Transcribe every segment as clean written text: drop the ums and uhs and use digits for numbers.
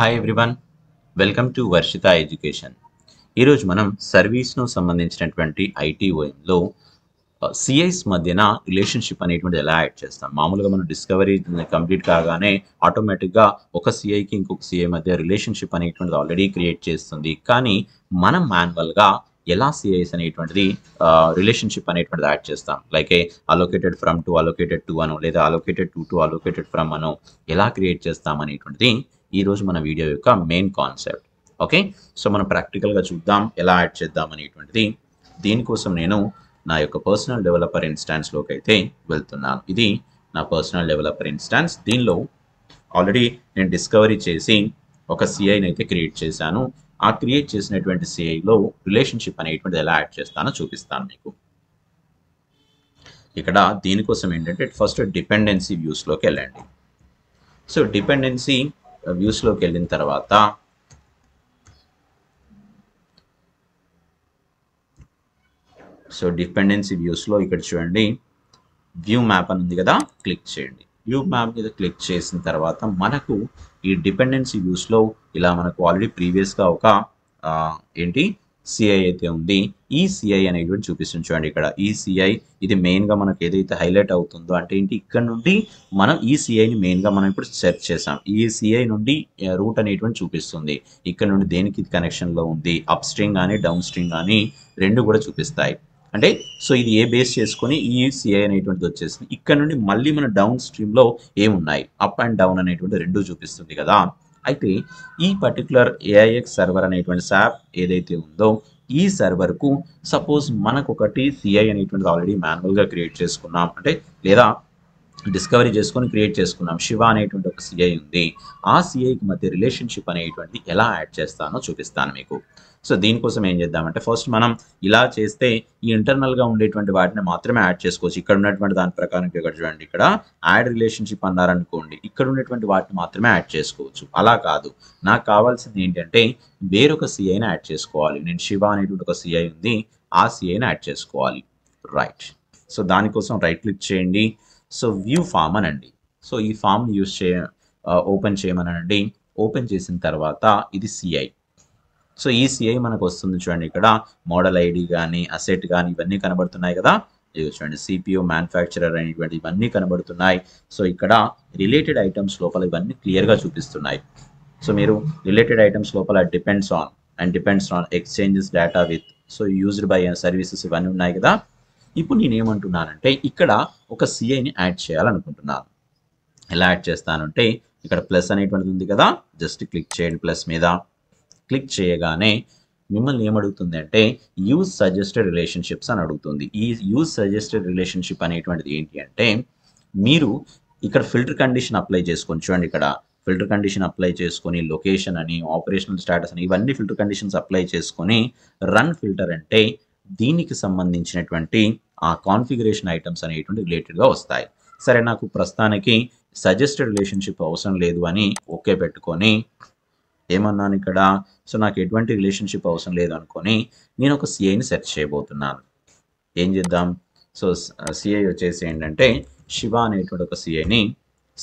Hi everyone, welcome to Varshita education. ఈరోజు మనం సర్వీస్ను సంబంధించినటువంటి ఐటీఓఎంలో సిఐస్ మధ్యన రిలేషన్షిప్ అనేటువంటిది ఎలా యాడ్ చేస్తాం. మామూలుగా మనం డిస్కవరీ కంప్లీట్ కాగానే ఆటోమేటిక్గా ఒక సిఐకి ఇంకొక సిఐ మధ్య రిలేషన్షిప్ అనేటువంటిది ఆల్రెడీ క్రియేట్ చేస్తుంది. కానీ మనం మాన్యువల్గా ఎలా సిఐస్ అనేటువంటిది రిలేషన్షిప్ అనేటువంటిది యాడ్ చేస్తాం. Like allocated from to allocated to అను, లేదా అలోకేటెడ్ టు అలోకేటెడ్ ఫ్రమ్ అను ఎలా క్రియేట్ చేస్తాం అనేటువంటిది ఈరోజు మన వీడియో యొక్క మెయిన్ కాన్సెప్ట్. ఓకే, సో మనం ప్రాక్టికల్గా చూద్దాం ఎలా యాడ్ చేద్దాం అనేటువంటిది. దీనికోసం నేను నా యొక్క పర్సనల్ డెవలపర్ ఇన్స్టాన్స్లోకి అయితే వెళ్తున్నాను. ఇది నా పర్సనల్ డెవలపర్ ఇన్స్టాన్స్. దీనిలో ఆల్రెడీ నేను డిస్కవరీ చేసి ఒక సిఐని అయితే క్రియేట్ చేశాను. ఆ క్రియేట్ చేసినటువంటి సిఐలో రిలేషన్షిప్ అనేటువంటిది ఎలా యాడ్ చేస్తానో చూపిస్తాను మీకు. ఇక్కడ దీనికోసం ఏంటంటే ఫస్ట్ డిపెండెన్సీ వ్యూస్లోకి వెళ్ళండి. సో డిపెండెన్సీ వ్యూస్లోకి వెళ్ళిన తర్వాత డిపెండెన్సీ వ్యూస్లో ఇక్కడ చూడండి, వ్యూ మ్యాప్ అని ఉంది కదా, క్లిక్ చేయండి. వ్యూ మ్యాప్ మీద క్లిక్ చేసిన తర్వాత మనకు ఈ డిపెండెన్సీ వ్యూస్లో ఇలా మనకు ఆల్రెడీ ప్రీవియస్గా ఒక సిఐ అయితే ఉంది. ఈ సిఐ అనేటువంటి చూపిస్తుంది చూడండి. ఇక్కడ ఈ సిఐ ఇది మెయిన్గా మనకు ఏదైతే హైలైట్ అవుతుందో అంటే ఏంటి, ఇక్కడ నుండి మనం ఈ సిఐని మెయిన్గా మనం ఇప్పుడు సెర్చ్ చేసాం. ఈ సిఐ నుండి రూట్ అనేటువంటి చూపిస్తుంది. ఇక్కడ నుండి దేనికి కనెక్షన్లో ఉంది, అప్ స్ట్రింగ్ కానీ డౌన్ స్ట్రింగ్ కానీ రెండు కూడా చూపిస్తాయి. అంటే సో ఇది ఏ బేస్ చేసుకొని ఈ సిఐ అనేటువంటిది వచ్చేసింది. ఇక్కడ నుండి మళ్ళీ మన డౌన్ స్ట్రీమ్లో ఏమున్నాయి, అప్ అండ్ డౌన్ అనేటువంటి రెండు చూపిస్తుంది కదా. అయితే ఈ పర్టికులర్ ఏఐఎక్స్ సర్వర్ అనేటువంటి SAP ఏదైతే ఉందో ఈ సర్వర్కు సపోజ్ మనకు ఒకటి సిఐ అనేటువంటిది ఆల్రెడీ మాన్యువల్గా క్రియేట్ చేసుకున్నాం, అంటే లేదా డిస్కవరీ చేసుకొని క్రియేట్ చేసుకున్నాం. శివ అనేటువంటి ఒక సిఐ ఉంది. ఆ సిఐకి మధ్య రిలేషన్షిప్ అనేటువంటిది ఎలా యాడ్ చేస్తానో చూపిస్తాను మీకు. సో దీనికోసం ఏం చేద్దామంటే ఫస్ట్ మనం ఇలా చేస్తే ఈ ఇంటర్నల్గా ఉండేటువంటి వాటిని మాత్రమే యాడ్ చేసుకోవచ్చు. ఇక్కడ ఉన్నటువంటి దాని ప్రకారం ఇక్కడ చూడండి, ఇక్కడ యాడ్ రిలేషన్షిప్ అన్నారనుకోండి, ఇక్కడ ఉన్నటువంటి వాటిని మాత్రమే యాడ్ చేసుకోవచ్చు. అలా కాదు, నాకు కావాల్సింది ఏంటంటే వేరొక సిఐని యాడ్ చేసుకోవాలి. నేను శివ అనేటువంటి ఒక సిఐ ఉంది, ఆ సిఐని యాడ్ చేసుకోవాలి. రైట్, సో దానికోసం రైట్ క్లిక్ చేయండి. సో వ్యూ ఫామ్ అనండి. సో ఈ ఫామ్ని ఓపెన్ చేయమనండి. ఓపెన్ చేసిన తర్వాత ఇది సిఐ. సో ఈ సిఐ మనకు వస్తుంది చూడండి. ఇక్కడ మోడల్ ఐడి కానీ అసెట్ కానీ ఇవన్నీ కనబడుతున్నాయి కదా. ఇది చూడండి, సిపియు మ్యానుఫ్యాక్చరర్ అనేటువంటి ఇవన్నీ కనబడుతున్నాయి. సో ఇక్కడ రిలేటెడ్ ఐటమ్స్ లోపల ఇవన్నీ క్లియర్గా చూపిస్తున్నాయి. సో మీరు రిలేటెడ్ ఐటమ్స్ లోపల depends on exchanges data with so used by services ఇవన్నీ ఉన్నాయి కదా. ఇప్పుడు నేనేమంటున్నానంటే ఇక్కడ ఒక సిఐని యాడ్ చేయాలనుకుంటున్నాను. ఎలా యాడ్ చేస్తానంటే ఇక్కడ ప్లస్ అనేటువంటిది ఉంది కదా, జస్ట్ క్లిక్ చేయండి. ప్లస్ మీద క్లిక్ చేయగానే మిమ్మల్ని ఏమడుగుతుంది అంటే యూజ్ సజెస్టెడ్ రిలేషన్షిప్స్ అని అడుగుతుంది. ఈ యూజ్ సజెస్టెడ్ రిలేషన్షిప్ అనేటువంటిది ఏంటి అంటే మీరు ఇక్కడ ఫిల్టర్ కండిషన్ అప్లై చేసుకొని చూడండి. ఇక్కడ ఫిల్టర్ కండిషన్ అప్లై చేసుకొని లొకేషన్ అని, ఆపరేషనల్ స్టేటస్ అని ఇవన్నీ ఫిల్టర్ కండిషన్స్ అప్లై చేసుకొని రన్ ఫిల్టర్ అంటే దీనికి సంబంధించినటువంటి ఆ కాన్ఫిగరేషన్ ఐటమ్స్ అనేటువంటి రిలేటెడ్గా వస్తాయి. సరే, నాకు ప్రస్తుతానికి సజెస్టెడ్ రిలేషన్షిప్ అవసరం లేదు అని ఓకే పెట్టుకొని ఏమన్నాను ఇక్కడ, సో నాకు ఎటువంటి రిలేషన్షిప్ అవసరం లేదు అనుకొని నేను ఒక సిఐని సెర్చ్ చేయబోతున్నాను. ఏం చేద్దాం, సో సిఐ వచ్చేసి ఏంటంటే శివ అనేటువంటి ఒక సిఐని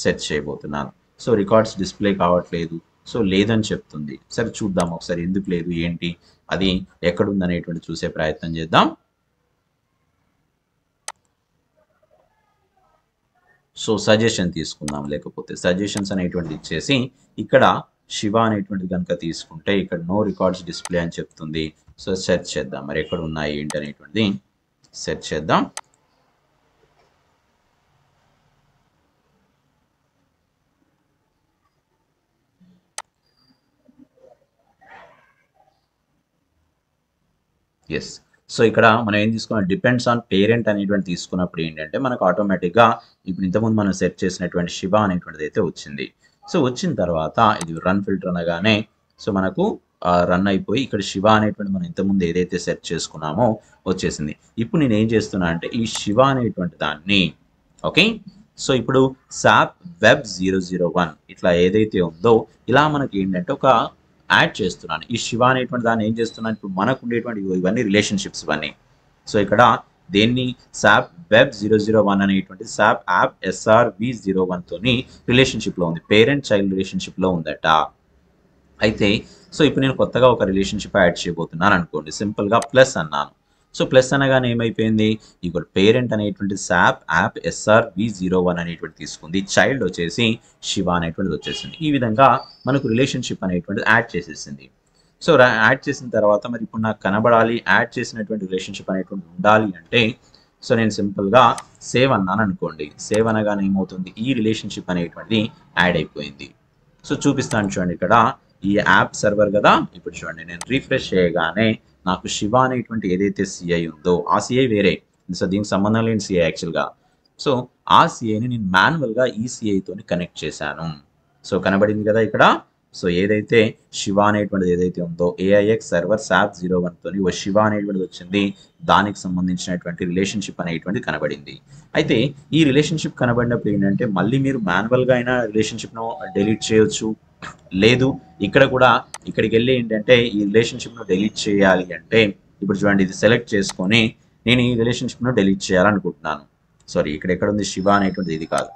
సెర్చ్ చేయబోతున్నాను. సో రికార్డ్స్ డిస్ప్లే కావట్లేదు, సో లేదని చెప్తుంది. సరే చూద్దాం ఒకసారి ఎందుకు లేదు ఏంటి, అది ఎక్కడుంది అనేటువంటి చూసే ప్రయత్నం చేద్దాం. సో సజెషన్ తీసుకుందాం, లేకపోతే సజెషన్స్ అనేటువంటిది ఇచ్చేసి ఇక్కడ శివ అనేటువంటిది కనుక తీసుకుంటే ఇక్కడ నో రికార్డ్స్ డిస్ప్లే అని చెప్తుంది. సో సెర్చ్ చేద్దాం, మరి ఎక్కడ ఉన్నాయి ఏంటి అనేటువంటిది సెర్చ్ చేద్దాం. ఎస్, సో ఇక్కడ మనం ఏం తీసుకున్నాం, డిపెండ్స్ ఆన్ పేరెంట్ అనేటువంటి తీసుకున్నప్పుడు ఏంటంటే మనకు ఆటోమేటిక్గా ఇప్పుడు ఇంతకుముందు మనం సెర్చ్ చేసినటువంటి శివ అనేటువంటిది అయితే వచ్చింది. సో వచ్చిన తర్వాత ఇది రన్ ఫిల్టర్ అనగానే సో మనకు రన్ అయిపోయి ఇక్కడ శివ అనేటువంటి మనం ఇంతకుముందు ఏదైతే సెర్చ్ చేసుకున్నామో వచ్చేసింది. ఇప్పుడు నేను ఏం చేస్తున్నా అంటే ఈ శివ అనేటువంటి దాన్ని ఓకే, సో ఇప్పుడు SAP Web 001 ఇట్లా ఏదైతే ఉందో ఇలా మనకి ఏంటంటే ఒక యాడ్ చేస్తున్నాను. ఈ శివ అనేటువంటి దాన్ని ఏం చేస్తున్నాను, ఇప్పుడు మనకు ఉండేటువంటి ఇవన్నీ రిలేషన్షిప్స్ ఇవన్నీ. సో ఇక్కడ దేన్ని SAP Web 001 అనేటువంటి SAP App SRV01 తోని రిలేషన్షిప్లో ఉంది, పేరెంట్ చైల్డ్ రిలేషన్షిప్లో ఉందట. అయితే సో ఇప్పుడు నేను కొత్తగా ఒక రిలేషన్షిప్ యాడ్ చేయబోతున్నాను అనుకోండి. సింపుల్‌గా ప్లస్ అన్నాను. సో ప్లస్ అనగానే ఏమైపోయింది? ఇక్కడ పేరెంట్ అనేటువంటి సాప్ యాప్ SRV01 అనేటువంటిది తీసుకుంది. చైల్డ్ వచ్చేసి శివ అనేటువంటిది వచ్చేసింది. ఈ విధంగా మనకు రిలేషన్షిప్ అనేటువంటిది యాడ్ చేసేసింది. సో యాడ్ చేసిన తర్వాత మరి ఇప్పుడు నాకు కనబడాలి, యాడ్ చేసినటువంటి రిలేషన్షిప్ అనేటువంటిది ఉండాలి అంటే సో నేను సింపుల్‌గా సేవ్ అన్నాను అనుకోండి. సేవ్ అనగానే ఏమవుతుంది? ఈ రిలేషన్షిప్ అనేటువంటిది యాడ్ అయిపోయింది. సో చూపిస్తాను చూడండి ఇక్కడ. ఈ యాప్ సర్వర్ కదా, ఇప్పుడు చూడండి నేను రిఫ్రెష్ చేయగానే నాకు శివ అనేటువంటి ఏదైతే సిఐ ఉందో ఆ సిఐ వేరే, సో దీనికి సంబంధం లేని సిఐ యాక్చువల్గా. సో ఆ సిఐని నేను మాన్యువల్గా ఈ సిఐతోని కనెక్ట్ చేశాను. సో కనబడింది కదా ఇక్కడ. సో ఏదైతే శివ అనేటువంటిది ఏదైతే ఉందో AIX సర్వర్ SAP01 తోని ఓ శివ అనేటువంటిది వచ్చింది, దానికి సంబంధించినటువంటి రిలేషన్షిప్ అనేటువంటిది కనబడింది. అయితే ఈ రిలేషన్షిప్ కనబడినప్పుడు ఏంటంటే మళ్ళీ మీరు మాన్యువల్గా అయినా రిలేషన్షిప్ను డిలీట్ చేయొచ్చు, లేదు ఇక్కడ కూడా ఇక్కడికి వెళ్ళి ఏంటంటే ఈ రిలేషన్షిప్ను డిలీట్ చేయాలి అంటే ఇప్పుడు చూడండి ఇది సెలెక్ట్ చేసుకొని నేను ఈ రిలేషన్షిప్ను డిలీట్ చేయాలనుకుంటున్నాను. సారీ, ఇక్కడ ఎక్కడ ఉంది శివ అనేటువంటిది, ఇది కాదు.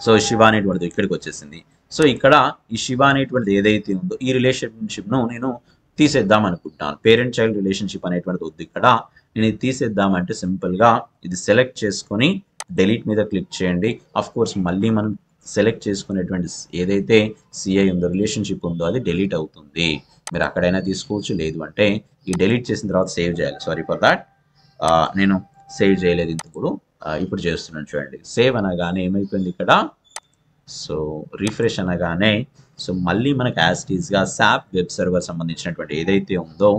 సో శివ అనేటువంటిది ఇక్కడికి వచ్చేసింది. సో ఇక్కడ ఈ శివ అనేటువంటిది ఏదైతే ఉందో ఈ రిలేషన్షిప్ను నేను తీసేద్దాం అనుకుంటున్నాను. పేరెంట్ చైల్డ్ రిలేషన్షిప్ అనేటువంటిది వద్దు ఇక్కడ. నేను ఇది తీసేద్దామంటే సింపుల్గా ఇది సెలెక్ట్ చేసుకొని డిలీట్ మీద క్లిక్ చేయండి. అఫ్ కోర్స్ మళ్ళీ మనం సెలెక్ట్ చేసుకునేటువంటి ఏదైతే సిఐ ఉందో రిలేషన్షిప్ ఉందో అది డిలీట్ అవుతుంది. మీరు అక్కడైనా తీసుకోవచ్చు, లేదు అంటే ఈ డిలీట్ చేసిన తర్వాత సేవ్ చేయాలి. సారీ ఫర్ దాట్, నేను సేవ్ చేయలేదు ఇప్పుడు చేస్తున్నాను చూడండి. సేవ్ అనగానే ఏమైపోయింది ఇక్కడ. సో రిఫ్రెష్ అనగానే సో మళ్ళీ మనకు యాజ్ ఇట్ ఈస్గా SAP వెబ్ సర్వర్ సంబంధించినటువంటి ఏదైతే ఉందో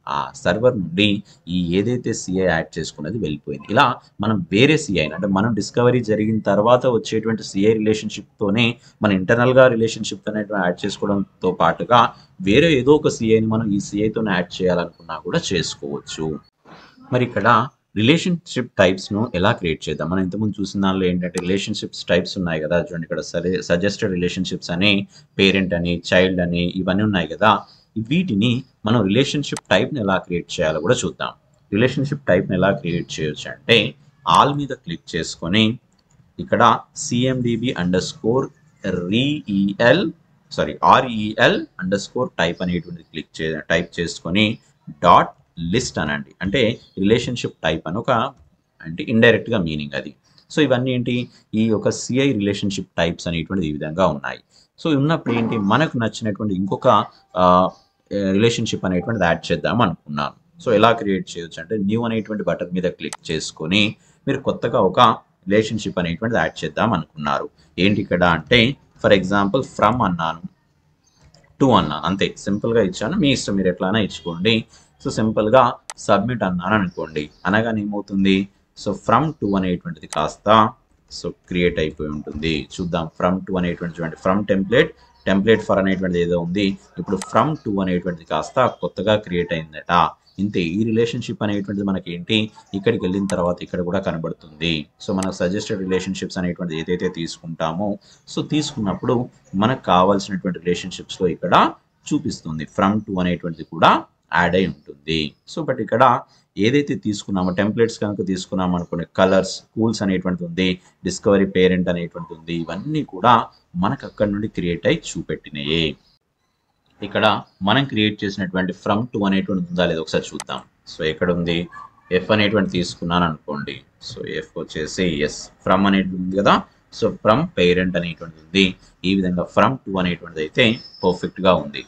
ఆ సర్వర్ నుండి ఈ ఏదైతే సిఐ యాడ్ చేసుకున్నది వెళ్ళిపోయింది. ఇలా మనం వేరే సిఐ అంటే మనం డిస్కవరీ జరిగిన తర్వాత వచ్చేటువంటి సిఐ రిలేషన్షిప్తోనే మన ఇంటర్నల్గా రిలేషన్షిప్ అనేటువంటి యాడ్ చేసుకోవడంతో పాటుగా వేరే ఏదో ఒక సిఐని మనం ఈ సిఐతో యాడ్ చేయాలనుకున్నా కూడా చేసుకోవచ్చు. మరి ఇక్కడ రిలేషన్షిప్ టైప్స్ను ఎలా క్రియేట్ చేద్దాం? మనం ఇంతకుముందు చూసిన దానిలో ఏంటంటే రిలేషన్షిప్స్ టైప్స్ ఉన్నాయి కదా, చూడండి ఇక్కడ సజెస్టెడ్ రిలేషన్షిప్స్ అని, పేరెంట్ అని, చైల్డ్ అని ఇవన్నీ ఉన్నాయి కదా. వీటిని మనం రిలేషన్షిప్ టైప్ని ఎలా క్రియేట్ చేయాలో కూడా చూద్దాం. రిలేషన్షిప్ టైప్ని ఎలా క్రియేట్ చేయొచ్చు అంటే ఆల్ మీద క్లిక్ చేసుకొని ఇక్కడ CMDB_REL టైప్ అనేటువంటి టైప్ చేసుకొని డాట్ లిస్ట్ అనండి. అంటే రిలేషన్షిప్ టైప్ అని అంటే ఇండైరెక్ట్గా మీనింగ్ అది. సో ఇవన్నీ ఏంటి, ఈ యొక్క సిఐ రిలేషన్షిప్ టైప్స్ అనేటువంటిది ఈ విధంగా ఉన్నాయి. సో ఉన్నప్పుడు ఏంటి, మనకు నచ్చినటువంటి ఇంకొక రిలేషన్షిప్ అనేటువంటిది యాడ్ చేద్దాం అనుకున్నాను. సో ఎలా క్రియేట్ చేయొచ్చు అంటే న్యూ అనేటువంటి బటన్ మీద క్లిక్ చేసుకొని మీరు కొత్తగా ఒక రిలేషన్షిప్ అనేటువంటిది యాడ్ చేద్దాం అనుకున్నారు. ఏంటి ఇక్కడ అంటే ఫర్ ఎగ్జాంపుల్ ఫ్రమ్ అన్నాను, టు అన్నాను, అంతే సింపుల్గా ఇచ్చాను. మీ ఇష్టం, మీరు ఎట్లానా ఇచ్చుకోండి. సో సింపుల్గా సబ్మిట్ అన్నాను అనుకోండి. అనగానే ఏమవుతుంది, సో ఫ్రమ్ టు అనేటువంటిది కాస్త సో క్రియేట్ అయిపోయి ఉంటుంది. చూద్దాం ఫ్రమ్ టు అనేటువంటి చూడండి, ఫ్రమ్ టెంప్లేట్ ఫర్ అనేటువంటిది ఏదో ఉంది, ఇప్పుడు ఫ్రమ్ టు అనేటువంటిది కాస్త కొత్తగా క్రియేట్ అయిందట. ఇంతే, ఈ రిలేషన్షిప్ అనేటువంటిది మనకి ఏంటి ఇక్కడికి వెళ్ళిన తర్వాత ఇక్కడ కూడా కనబడుతుంది. సో మనకు సజెస్టెడ్ రిలేషన్షిప్స్ అనేటువంటిది ఏదైతే తీసుకుంటామో సో తీసుకున్నప్పుడు మనకు కావాల్సినటువంటి రిలేషన్షిప్స్లో ఇక్కడ చూపిస్తుంది. ఫ్రమ్ టు అనేటువంటిది కూడా యాడ్ అయి ఉంటుంది. సో బట్ ఇక్కడ ఏదైతే తీసుకున్నామో టెంప్లెట్స్ కనుక తీసుకున్నాము అనుకునే కలర్స్, స్కూల్స్ అనేటువంటిది ఉంది, డిస్కవరీ పేరెంట్ అనేటువంటిది ఉంది, ఇవన్నీ కూడా మనకు అక్కడ నుండి క్రియేట్ అయి చూపెట్టినాయి. ఇక్కడ మనం క్రియేట్ చేసినటువంటి ఫ్రమ్ టు అనేటువంటి ఉందా లేదా ఒకసారి చూద్దాం. సో ఎక్కడ ఉంది, ఎఫ్ అనేటువంటి తీసుకున్నాను అనుకోండి. సో ఎఫ్ వచ్చేసి ఎస్, ఫ్రమ్ అనేటువంటి ఉంది కదా. సో ఫ్రమ్ పేరెంట్ అనేటువంటిది ఉంది. ఈ విధంగా ఫ్రమ్ టు అనేటువంటిది అయితే పర్ఫెక్ట్గా ఉంది.